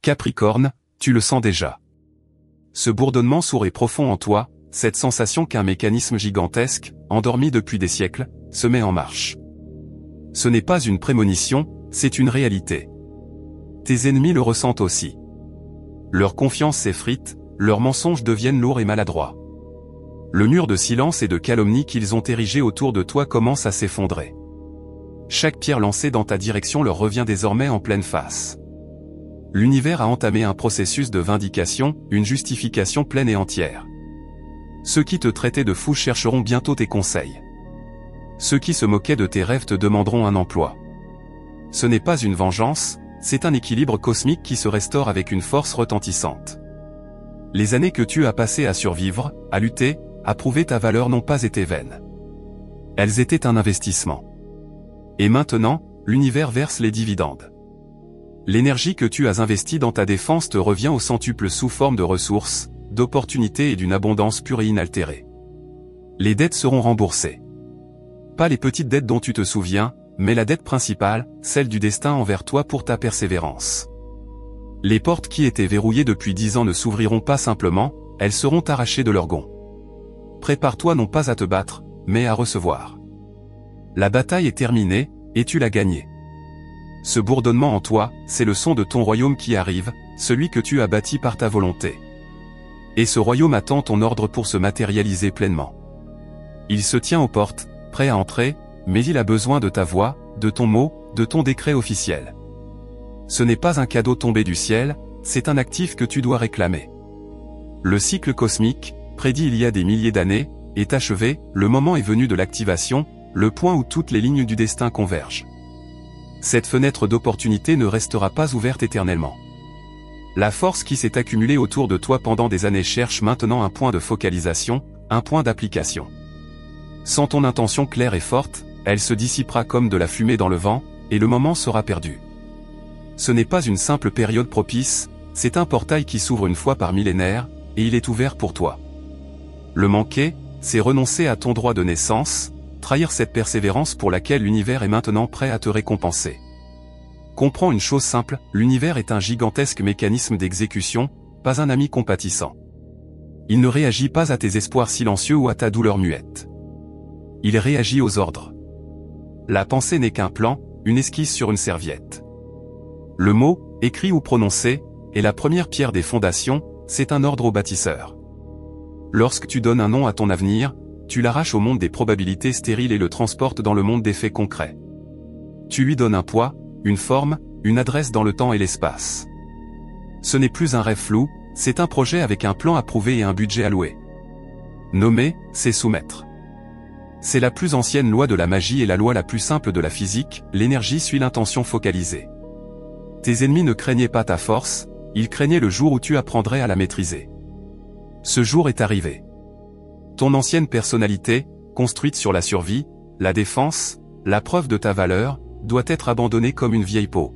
Capricorne, tu le sens déjà. Ce bourdonnement sourd et profond en toi, cette sensation qu'un mécanisme gigantesque, endormi depuis des siècles, se met en marche. Ce n'est pas une prémonition, c'est une réalité. Tes ennemis le ressentent aussi. Leur confiance s'effrite, leurs mensonges deviennent lourds et maladroits. Le mur de silence et de calomnie qu'ils ont érigé autour de toi commence à s'effondrer. Chaque pierre lancée dans ta direction leur revient désormais en pleine face. L'univers a entamé un processus de vindication, une justification pleine et entière. Ceux qui te traitaient de fou chercheront bientôt tes conseils. Ceux qui se moquaient de tes rêves te demanderont un emploi. Ce n'est pas une vengeance, c'est un équilibre cosmique qui se restaure avec une force retentissante. Les années que tu as passées à survivre, à lutter, à prouver ta valeur n'ont pas été vaines. Elles étaient un investissement. Et maintenant, l'univers verse les dividendes. L'énergie que tu as investie dans ta défense te revient au centuple sous forme de ressources, d'opportunités et d'une abondance pure et inaltérée. Les dettes seront remboursées. Pas les petites dettes dont tu te souviens, mais la dette principale, celle du destin envers toi pour ta persévérance. Les portes qui étaient verrouillées depuis 10 ans ne s'ouvriront pas simplement, elles seront arrachées de leur gonds. Prépare-toi non pas à te battre, mais à recevoir. La bataille est terminée, et tu l'as gagnée. Ce bourdonnement en toi, c'est le son de ton royaume qui arrive, celui que tu as bâti par ta volonté. Et ce royaume attend ton ordre pour se matérialiser pleinement. Il se tient aux portes, prêt à entrer, mais il a besoin de ta voix, de ton mot, de ton décret officiel. Ce n'est pas un cadeau tombé du ciel, c'est un actif que tu dois réclamer. Le cycle cosmique, prédit il y a des milliers d'années, est achevé, le moment est venu de l'activation, le point où toutes les lignes du destin convergent. Cette fenêtre d'opportunité ne restera pas ouverte éternellement. La force qui s'est accumulée autour de toi pendant des années cherche maintenant un point de focalisation, un point d'application. Sans ton intention claire et forte, elle se dissipera comme de la fumée dans le vent, et le moment sera perdu. Ce n'est pas une simple période propice, c'est un portail qui s'ouvre une fois par millénaire, et il est ouvert pour toi. Le manquer, c'est renoncer à ton droit de naissance, trahir cette persévérance pour laquelle l'univers est maintenant prêt à te récompenser. Comprends une chose simple, l'univers est un gigantesque mécanisme d'exécution, pas un ami compatissant. Il ne réagit pas à tes espoirs silencieux ou à ta douleur muette. Il réagit aux ordres. La pensée n'est qu'un plan, une esquisse sur une serviette. Le mot, écrit ou prononcé, est la première pierre des fondations, c'est un ordre au bâtisseur. Lorsque tu donnes un nom à ton avenir, tu l'arraches au monde des probabilités stériles et le transportes dans le monde des faits concrets. Tu lui donnes un poids, une forme, une adresse dans le temps et l'espace. Ce n'est plus un rêve flou, c'est un projet avec un plan approuvé et un budget alloué. Nommer, c'est soumettre. C'est la plus ancienne loi de la magie et la loi la plus simple de la physique, l'énergie suit l'intention focalisée. Tes ennemis ne craignaient pas ta force, ils craignaient le jour où tu apprendrais à la maîtriser. Ce jour est arrivé. Ton ancienne personnalité, construite sur la survie, la défense, la preuve de ta valeur, doit être abandonnée comme une vieille peau.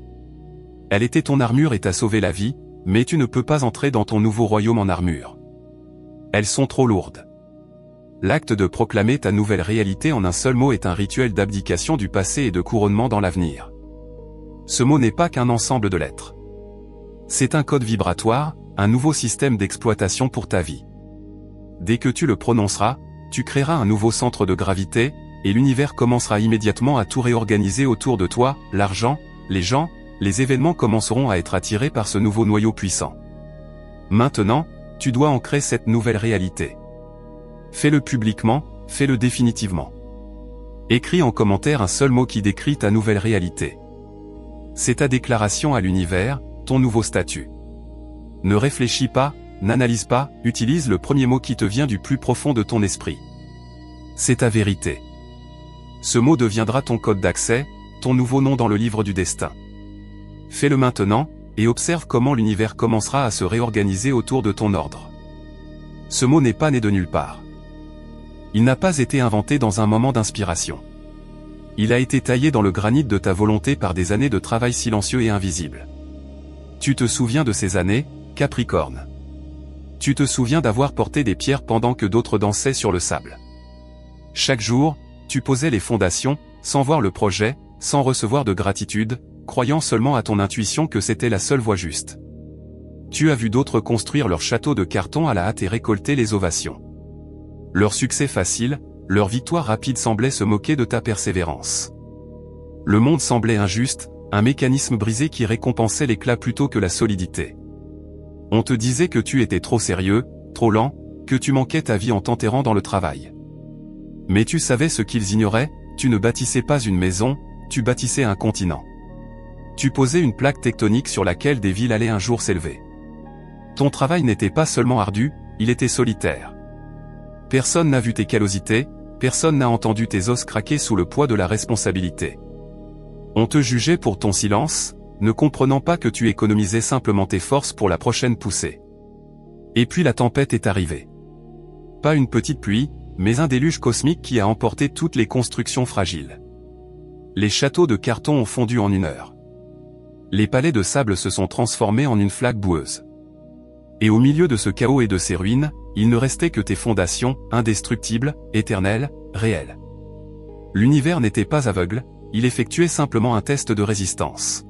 Elle était ton armure et t'a sauvé la vie, mais tu ne peux pas entrer dans ton nouveau royaume en armure. Elles sont trop lourdes. L'acte de proclamer ta nouvelle réalité en un seul mot est un rituel d'abdication du passé et de couronnement dans l'avenir. Ce mot n'est pas qu'un ensemble de lettres. C'est un code vibratoire, un nouveau système d'exploitation pour ta vie. Dès que tu le prononceras, tu créeras un nouveau centre de gravité, et l'univers commencera immédiatement à tout réorganiser autour de toi, l'argent, les gens, les événements commenceront à être attirés par ce nouveau noyau puissant. Maintenant, tu dois ancrer cette nouvelle réalité. Fais-le publiquement, fais-le définitivement. Écris en commentaire un seul mot qui décrit ta nouvelle réalité. C'est ta déclaration à l'univers, ton nouveau statut. Ne réfléchis pas, n'analyse pas, utilise le premier mot qui te vient du plus profond de ton esprit. C'est ta vérité. Ce mot deviendra ton code d'accès, ton nouveau nom dans le livre du destin. Fais-le maintenant, et observe comment l'univers commencera à se réorganiser autour de ton ordre. Ce mot n'est pas né de nulle part. Il n'a pas été inventé dans un moment d'inspiration. Il a été taillé dans le granit de ta volonté par des années de travail silencieux et invisible. Tu te souviens de ces années, Capricorne. Tu te souviens d'avoir porté des pierres pendant que d'autres dansaient sur le sable. Chaque jour, tu posais les fondations, sans voir le projet, sans recevoir de gratitude, croyant seulement à ton intuition que c'était la seule voie juste. Tu as vu d'autres construire leur château de carton à la hâte et récolter les ovations. Leur succès facile, leur victoire rapide semblait se moquer de ta persévérance. Le monde semblait injuste, un mécanisme brisé qui récompensait l'éclat plutôt que la solidité. On te disait que tu étais trop sérieux, trop lent, que tu manquais ta vie en t'enterrant dans le travail. Mais tu savais ce qu'ils ignoraient, tu ne bâtissais pas une maison, tu bâtissais un continent. Tu posais une plaque tectonique sur laquelle des villes allaient un jour s'élever. Ton travail n'était pas seulement ardu, il était solitaire. Personne n'a vu tes callosités, personne n'a entendu tes os craquer sous le poids de la responsabilité. On te jugeait pour ton silence, ne comprenant pas que tu économisais simplement tes forces pour la prochaine poussée. Et puis la tempête est arrivée. Pas une petite pluie, mais un déluge cosmique qui a emporté toutes les constructions fragiles. Les châteaux de carton ont fondu en 1 heure. Les palais de sable se sont transformés en une flaque boueuse. Et au milieu de ce chaos et de ces ruines, il ne restait que tes fondations, indestructibles, éternelles, réelles. L'univers n'était pas aveugle, il effectuait simplement un test de résistance.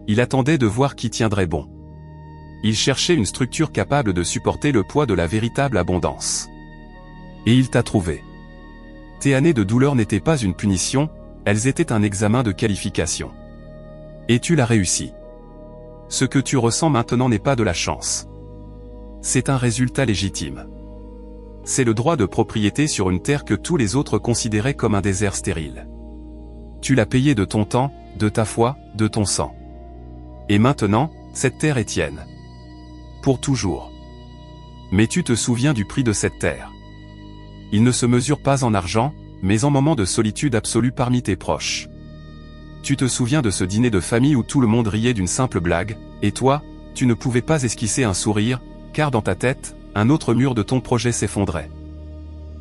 Il attendait de voir qui tiendrait bon. Il cherchait une structure capable de supporter le poids de la véritable abondance. Et il t'a trouvé. Tes années de douleur n'étaient pas une punition, elles étaient un examen de qualification. Et tu l'as réussi. Ce que tu ressens maintenant n'est pas de la chance. C'est un résultat légitime. C'est le droit de propriété sur une terre que tous les autres considéraient comme un désert stérile. Tu l'as payé de ton temps, de ta foi, de ton sang. Et maintenant, cette terre est tienne. Pour toujours. Mais tu te souviens du prix de cette terre. Il ne se mesure pas en argent, mais en moments de solitude absolue parmi tes proches. Tu te souviens de ce dîner de famille où tout le monde riait d'une simple blague, et toi, tu ne pouvais pas esquisser un sourire, car dans ta tête, un autre mur de ton projet s'effondrait.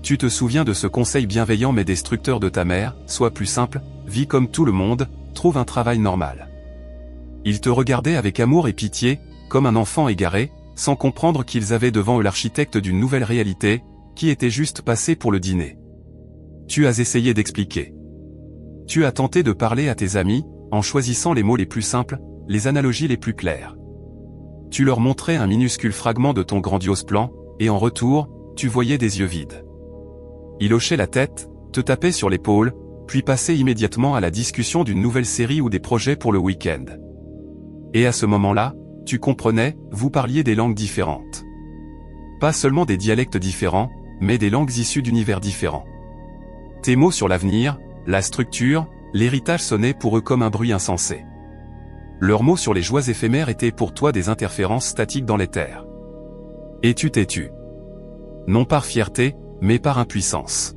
Tu te souviens de ce conseil bienveillant mais destructeur de ta mère, sois plus simple, vis comme tout le monde, trouve un travail normal. Ils te regardaient avec amour et pitié, comme un enfant égaré, sans comprendre qu'ils avaient devant eux l'architecte d'une nouvelle réalité, qui était juste passé pour le dîner. Tu as essayé d'expliquer. Tu as tenté de parler à tes amis, en choisissant les mots les plus simples, les analogies les plus claires. Tu leur montrais un minuscule fragment de ton grandiose plan, et en retour, tu voyais des yeux vides. Ils hochaient la tête, te tapaient sur l'épaule, puis passaient immédiatement à la discussion d'une nouvelle série ou des projets pour le week-end. Et à ce moment-là, tu comprenais, vous parliez des langues différentes. Pas seulement des dialectes différents, mais des langues issues d'univers différents. Tes mots sur l'avenir, la structure, l'héritage sonnaient pour eux comme un bruit insensé. Leurs mots sur les joies éphémères étaient pour toi des interférences statiques dans l'éther. Et tu t'es tu. Non par fierté, mais par impuissance.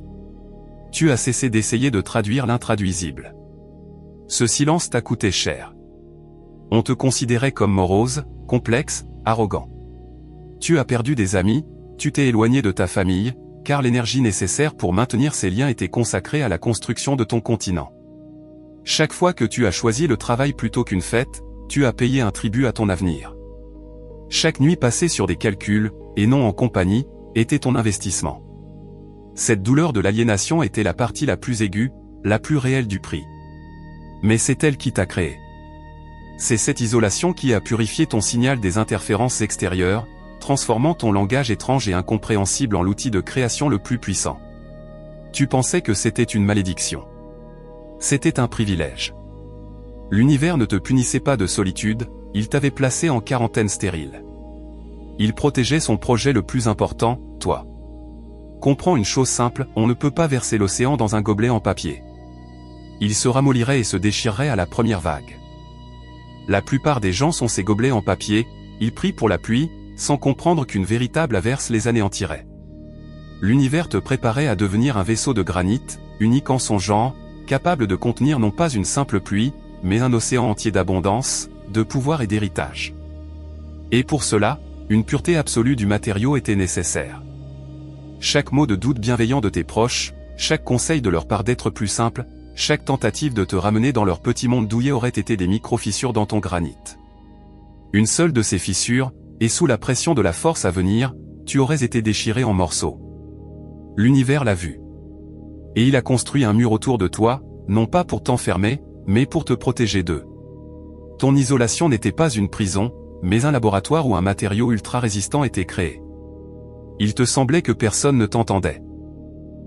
Tu as cessé d'essayer de traduire l'intraduisible. Ce silence t'a coûté cher. On te considérait comme morose, complexe, arrogant. Tu as perdu des amis, tu t'es éloigné de ta famille, car l'énergie nécessaire pour maintenir ces liens était consacrée à la construction de ton continent. Chaque fois que tu as choisi le travail plutôt qu'une fête, tu as payé un tribut à ton avenir. Chaque nuit passée sur des calculs, et non en compagnie, était ton investissement. Cette douleur de l'aliénation était la partie la plus aiguë, la plus réelle du prix. Mais c'est elle qui t'a créé. C'est cette isolation qui a purifié ton signal des interférences extérieures, transformant ton langage étrange et incompréhensible en l'outil de création le plus puissant. Tu pensais que c'était une malédiction. C'était un privilège. L'univers ne te punissait pas de solitude, il t'avait placé en quarantaine stérile. Il protégeait son projet le plus important, toi. Comprends une chose simple, on ne peut pas verser l'océan dans un gobelet en papier. Il se ramollirait et se déchirerait à la première vague. La plupart des gens sont ces gobelets en papier, ils prient pour la pluie, sans comprendre qu'une véritable averse les anéantirait. L'univers te préparait à devenir un vaisseau de granit, unique en son genre, capable de contenir non pas une simple pluie, mais un océan entier d'abondance, de pouvoir et d'héritage. Et pour cela, une pureté absolue du matériau était nécessaire. Chaque mot de doute bienveillant de tes proches, chaque conseil de leur part d'être plus simple, chaque tentative de te ramener dans leur petit monde douillet aurait été des micro-fissures dans ton granit. Une seule de ces fissures, et sous la pression de la force à venir, tu aurais été déchiré en morceaux. L'univers l'a vu. Et il a construit un mur autour de toi, non pas pour t'enfermer, mais pour te protéger d'eux. Ton isolation n'était pas une prison, mais un laboratoire où un matériau ultra résistant était créé. Il te semblait que personne ne t'entendait.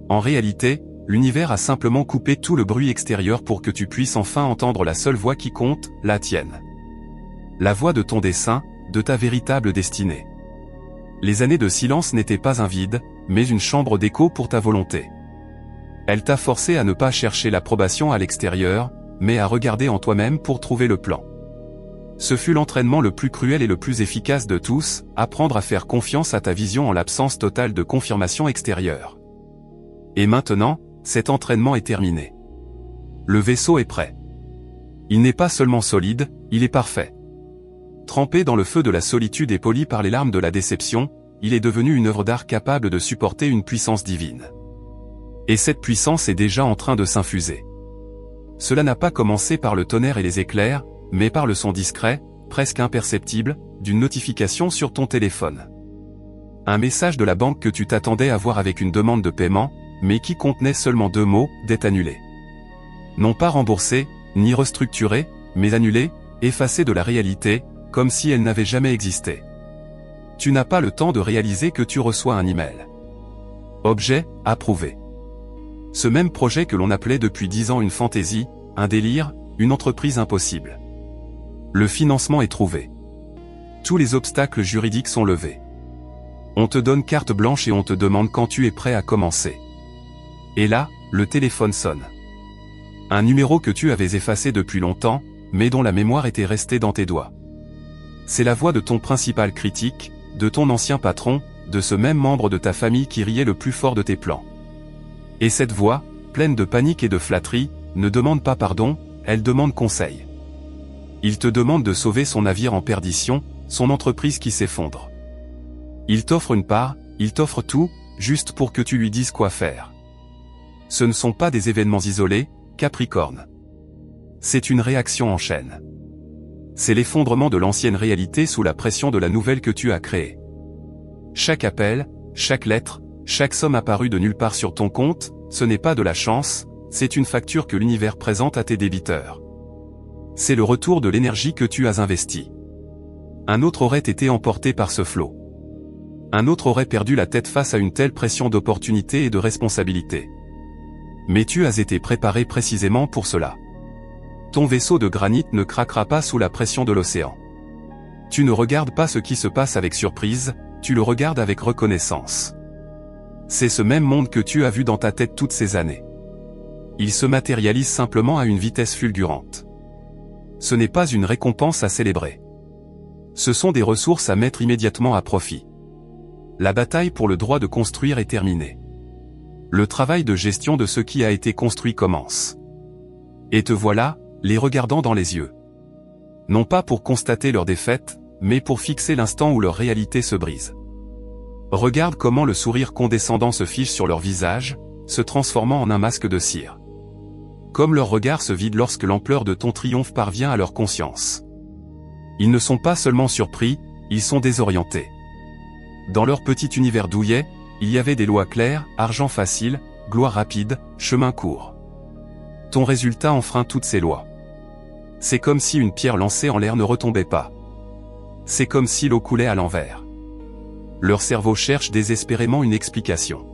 En réalité, l'univers a simplement coupé tout le bruit extérieur pour que tu puisses enfin entendre la seule voix qui compte, la tienne. La voix de ton dessein, de ta véritable destinée. Les années de silence n'étaient pas un vide, mais une chambre d'écho pour ta volonté. Elle t'a forcé à ne pas chercher l'approbation à l'extérieur, mais à regarder en toi-même pour trouver le plan. Ce fut l'entraînement le plus cruel et le plus efficace de tous, apprendre à faire confiance à ta vision en l'absence totale de confirmation extérieure. Et maintenant, cet entraînement est terminé. Le vaisseau est prêt. Il n'est pas seulement solide, il est parfait. Trempé dans le feu de la solitude et poli par les larmes de la déception, il est devenu une œuvre d'art capable de supporter une puissance divine. Et cette puissance est déjà en train de s'infuser. Cela n'a pas commencé par le tonnerre et les éclairs, mais par le son discret, presque imperceptible, d'une notification sur ton téléphone. Un message de la banque que tu t'attendais à voir avec une demande de paiement, mais qui contenait seulement 2 mots, dette annulée. Non pas remboursée, ni restructurée, mais annulée, effacée de la réalité, comme si elle n'avait jamais existé. Tu n'as pas le temps de réaliser que tu reçois un email. Objet, approuvé. Ce même projet que l'on appelait depuis 10 ans une fantaisie, un délire, une entreprise impossible. Le financement est trouvé. Tous les obstacles juridiques sont levés. On te donne carte blanche et on te demande quand tu es prêt à commencer. Et là, le téléphone sonne. Un numéro que tu avais effacé depuis longtemps, mais dont la mémoire était restée dans tes doigts. C'est la voix de ton principal critique, de ton ancien patron, de ce même membre de ta famille qui riait le plus fort de tes plans. Et cette voix, pleine de panique et de flatterie, ne demande pas pardon, elle demande conseil. Il te demande de sauver son navire en perdition, son entreprise qui s'effondre. Il t'offre une part, il t'offre tout, juste pour que tu lui dises quoi faire. Ce ne sont pas des événements isolés, Capricorne. C'est une réaction en chaîne. C'est l'effondrement de l'ancienne réalité sous la pression de la nouvelle que tu as créée. Chaque appel, chaque lettre, chaque somme apparue de nulle part sur ton compte, ce n'est pas de la chance, c'est une facture que l'univers présente à tes débiteurs. C'est le retour de l'énergie que tu as investie. Un autre aurait été emporté par ce flot. Un autre aurait perdu la tête face à une telle pression d'opportunité et de responsabilité. Mais tu as été préparé précisément pour cela. Ton vaisseau de granit ne craquera pas sous la pression de l'océan. Tu ne regardes pas ce qui se passe avec surprise, tu le regardes avec reconnaissance. C'est ce même monde que tu as vu dans ta tête toutes ces années. Il se matérialise simplement à une vitesse fulgurante. Ce n'est pas une récompense à célébrer. Ce sont des ressources à mettre immédiatement à profit. La bataille pour le droit de construire est terminée. Le travail de gestion de ce qui a été construit commence. Et te voilà, les regardant dans les yeux. Non pas pour constater leur défaite, mais pour fixer l'instant où leur réalité se brise. Regarde comment le sourire condescendant se fiche sur leur visage, se transformant en un masque de cire. Comme leur regard se vide lorsque l'ampleur de ton triomphe parvient à leur conscience. Ils ne sont pas seulement surpris, ils sont désorientés. Dans leur petit univers douillet, il y avait des lois claires, argent facile, gloire rapide, chemin court. Ton résultat enfreint toutes ces lois. C'est comme si une pierre lancée en l'air ne retombait pas. C'est comme si l'eau coulait à l'envers. Leur cerveau cherche désespérément une explication.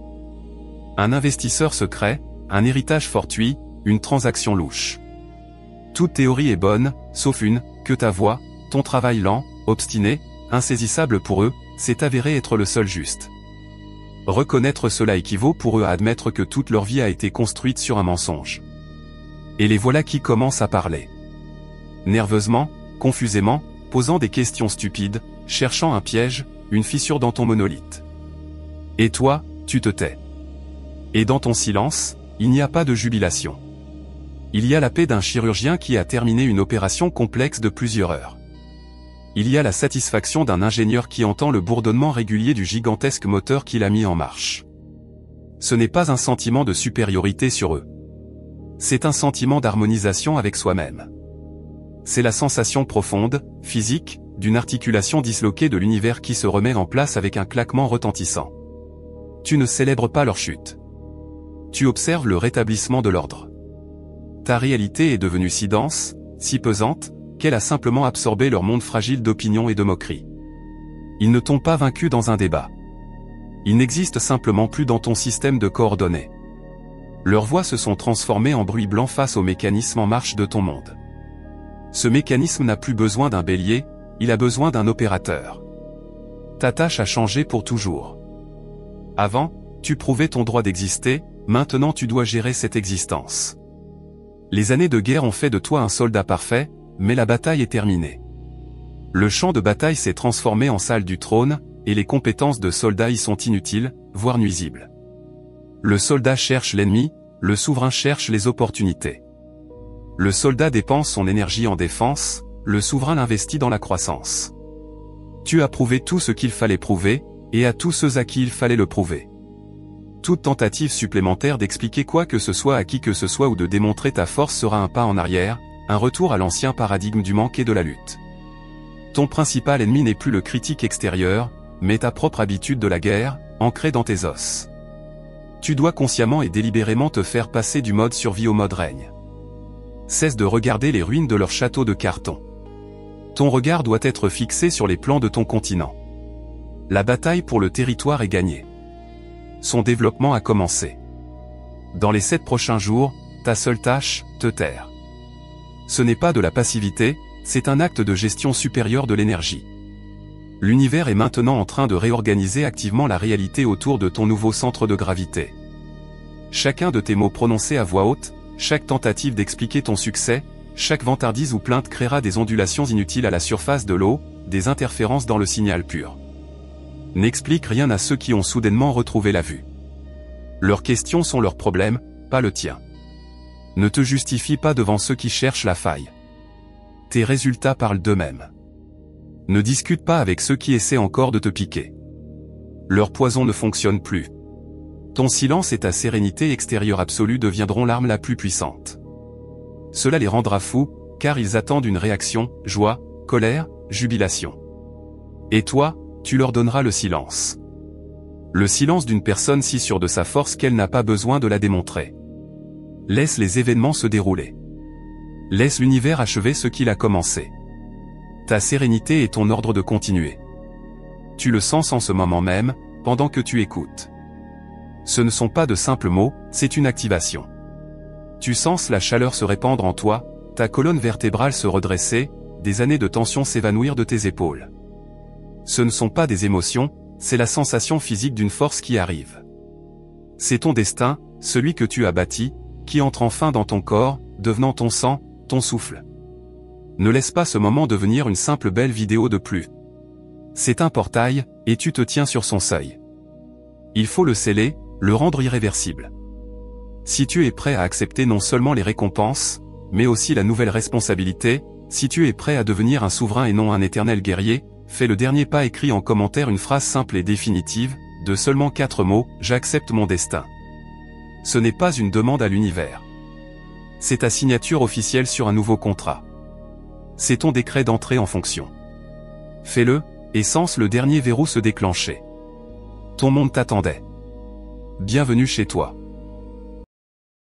Un investisseur secret, un héritage fortuit, une transaction louche. Toute théorie est bonne, sauf une, que ta voix, ton travail lent, obstiné, insaisissable pour eux, s'est avéré être le seul juste. Reconnaître cela équivaut pour eux à admettre que toute leur vie a été construite sur un mensonge. Et les voilà qui commencent à parler. Nerveusement, confusément, posant des questions stupides, cherchant un piège, une fissure dans ton monolithe. Et toi, tu te tais. Et dans ton silence, il n'y a pas de jubilation. Il y a la paix d'un chirurgien qui a terminé une opération complexe de plusieurs heures. Il y a la satisfaction d'un ingénieur qui entend le bourdonnement régulier du gigantesque moteur qu'il a mis en marche. Ce n'est pas un sentiment de supériorité sur eux. C'est un sentiment d'harmonisation avec soi-même. C'est la sensation profonde, physique, d'une articulation disloquée de l'univers qui se remet en place avec un claquement retentissant. Tu ne célèbres pas leur chute. Tu observes le rétablissement de l'ordre. Ta réalité est devenue si dense, si pesante, qu'elle a simplement absorbé leur monde fragile d'opinions et de moqueries. Ils ne t'ont pas vaincu dans un débat. Ils n'existent simplement plus dans ton système de coordonnées. Leurs voix se sont transformées en bruit blanc face au mécanisme en marche de ton monde. Ce mécanisme n'a plus besoin d'un bélier, il a besoin d'un opérateur. Ta tâche a changé pour toujours. Avant, tu prouvais ton droit d'exister, maintenant tu dois gérer cette existence. Les années de guerre ont fait de toi un soldat parfait, mais la bataille est terminée. Le champ de bataille s'est transformé en salle du trône, et les compétences de soldat y sont inutiles, voire nuisibles. Le soldat cherche l'ennemi, le souverain cherche les opportunités. Le soldat dépense son énergie en défense, le souverain l'investit dans la croissance. Tu as prouvé tout ce qu'il fallait prouver, et à tous ceux à qui il fallait le prouver. Toute tentative supplémentaire d'expliquer quoi que ce soit à qui que ce soit ou de démontrer ta force sera un pas en arrière, un retour à l'ancien paradigme du manque et de la lutte. Ton principal ennemi n'est plus le critique extérieur, mais ta propre habitude de la guerre, ancrée dans tes os. Tu dois consciemment et délibérément te faire passer du mode survie au mode règne. Cesse de regarder les ruines de leur château de carton. Ton regard doit être fixé sur les plans de ton continent. La bataille pour le territoire est gagnée. Son développement a commencé. Dans les 7 prochains jours, ta seule tâche, te taire. Ce n'est pas de la passivité, c'est un acte de gestion supérieure de l'énergie. L'univers est maintenant en train de réorganiser activement la réalité autour de ton nouveau centre de gravité. Chacun de tes mots prononcés à voix haute, chaque tentative d'expliquer ton succès, chaque vantardise ou plainte créera des ondulations inutiles à la surface de l'eau, des interférences dans le signal pur. N'explique rien à ceux qui ont soudainement retrouvé la vue. Leurs questions sont leurs problèmes, pas le tien. Ne te justifie pas devant ceux qui cherchent la faille. Tes résultats parlent d'eux-mêmes. Ne discute pas avec ceux qui essaient encore de te piquer. Leur poison ne fonctionne plus. Ton silence et ta sérénité extérieure absolue deviendront l'arme la plus puissante. Cela les rendra fous, car ils attendent une réaction, joie, colère, jubilation. Et toi, tu leur donneras le silence. Le silence d'une personne si sûre de sa force qu'elle n'a pas besoin de la démontrer. Laisse les événements se dérouler. Laisse l'univers achever ce qu'il a commencé. Ta sérénité est ton ordre de continuer. Tu le sens en ce moment même, pendant que tu écoutes. Ce ne sont pas de simples mots, c'est une activation. Tu sens la chaleur se répandre en toi, ta colonne vertébrale se redresser, des années de tension s'évanouir de tes épaules. Ce ne sont pas des émotions, c'est la sensation physique d'une force qui arrive. C'est ton destin, celui que tu as bâti, qui entre enfin dans ton corps, devenant ton sang, ton souffle. Ne laisse pas ce moment devenir une simple belle vidéo de plus. C'est un portail, et tu te tiens sur son seuil. Il faut le sceller, le rendre irréversible. Si tu es prêt à accepter non seulement les récompenses, mais aussi la nouvelle responsabilité, si tu es prêt à devenir un souverain et non un éternel guerrier, fais le dernier pas, écrit en commentaire une phrase simple et définitive, de seulement 4 mots, j'accepte mon destin. Ce n'est pas une demande à l'univers. C'est ta signature officielle sur un nouveau contrat. C'est ton décret d'entrée en fonction. Fais-le, et sens le dernier verrou se déclencher. Ton monde t'attendait. Bienvenue chez toi.